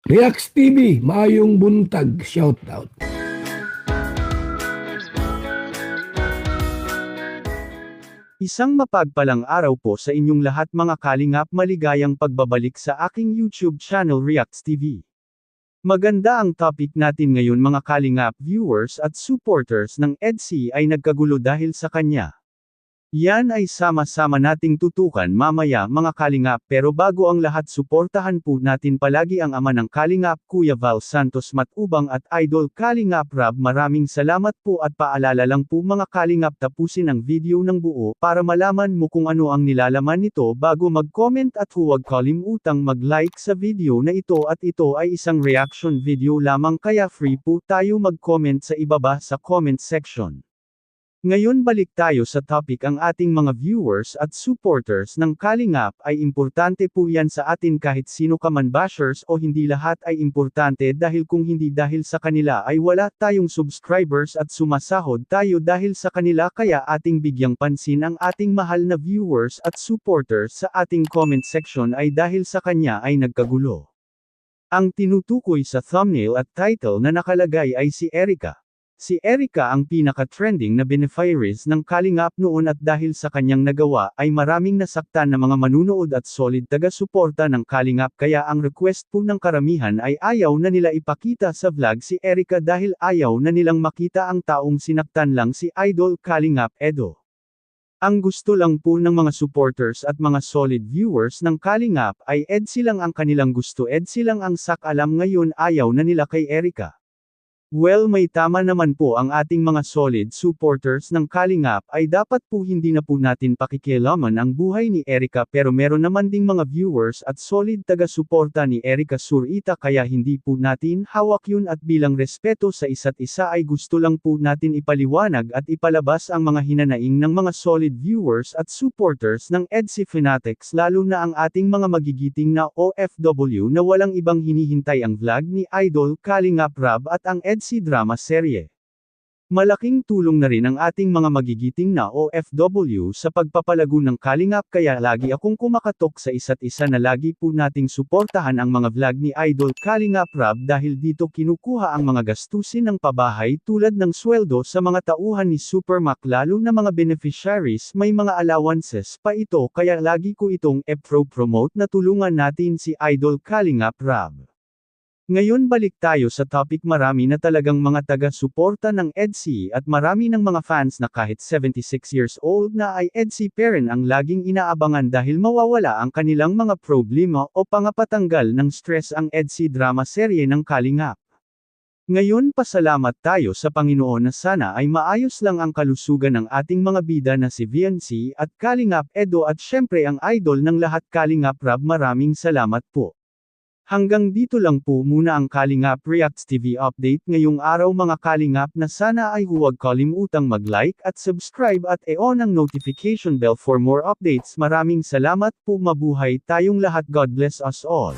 Reacts TV, maayong buntag, shoutout. Isang mapagpalang araw po sa inyong lahat mga kalingap, maligayang pagbabalik sa aking YouTube channel Reacts TV. Maganda ang topic natin ngayon mga kalingap, viewers at supporters ng EDSI ay nagkagulo dahil sa kanya. Yan ay sama-sama nating tutukan mamaya mga kalingap, pero bago ang lahat suportahan po natin palagi ang ama ng kalingap Kuya Val Santos Matubang at Idol Kalingap Rab. Maraming salamat po at paalala lang po mga kalingap, tapusin ang video ng buo para malaman mo kung ano ang nilalaman nito bago mag-comment at huwag kalimutang mag-like sa video na ito, at ito ay isang reaction video lamang kaya free po tayo mag-comment sa ibaba sa comment section. Ngayon balik tayo sa topic. Ang ating mga viewers at supporters ng Kalingap ay importante po yan sa atin, kahit sino ka man, bashers o hindi, lahat ay importante dahil kung hindi dahil sa kanila ay wala tayong subscribers at sumasahod tayo dahil sa kanila, kaya ating bigyang pansin ang ating mahal na viewers at supporters sa ating comment section ay dahil sa kanya ay nagkagulo. Ang tinutukoy sa thumbnail at title na nakalagay ay si Erica. Si Erica ang pinaka-trending na beneficiaries ng Kalingap noon, at dahil sa kanyang nagawa ay maraming nasaktan na mga manunood at solid taga-suporta ng Kalingap, kaya ang request po ng karamihan ay ayaw na nila ipakita sa vlog si Erica dahil ayaw na nilang makita ang taong sinaktan lang si Idol Kalingap Edo. Ang gusto lang po ng mga supporters at mga solid viewers ng Kalingap ay EDSI lang ang kanilang gusto, EDSI lang ang sak-alam. Ngayon ayaw na nila kay Erica. Well, may tama naman po ang ating mga solid supporters ng Kalingap, ay dapat po hindi na po natin pakikialaman ang buhay ni Erica, pero meron naman ding mga viewers at solid taga-suporta ni Erica Surita, kaya hindi po natin hawak yun, at bilang respeto sa isa't isa ay gusto lang po natin ipaliwanag at ipalabas ang mga hinanaing ng mga solid viewers at supporters ng EDSI Fanatics, lalo na ang ating mga magigiting na OFW na walang ibang hinihintay ang vlog ni Idol Kalingap Rab at ang EDSI drama serye. Malaking tulong na rin ang ating mga magigiting na OFW sa pagpapalago ng Kalingap, kaya lagi akong kumakatok sa isa't isa na lagi po nating suportahan ang mga vlog ni Idol Kalingap Rab dahil dito kinukuha ang mga gastusin ng pabahay tulad ng sweldo sa mga tauhan ni Supermac, lalo na mga beneficiaries may mga allowances pa ito, kaya lagi ko itong e-promote na tulungan natin si Idol Kalingap Rab. Ngayon balik tayo sa topic. Marami na talagang mga taga-suporta ng EDSI at marami ng mga fans na kahit 76 years old na ay EDSI parent ang laging inaabangan dahil mawawala ang kanilang mga problema o pangapatanggal ng stress ang EDSI drama serye ng Kalingap. Ngayon pasalamat tayo sa Panginoon na sana ay maayos lang ang kalusugan ng ating mga bida na si VNC at Kalingap Edo, at syempre ang idol ng lahat Kalingap Rab. Maraming salamat po. Hanggang dito lang po muna ang Kalingap Reacts TV update ngayong araw mga kalingap, na sana ay huwag kalimutang mag-like at subscribe at i-on ang notification bell for more updates. Maraming salamat po, mabuhay tayong lahat, God bless us all.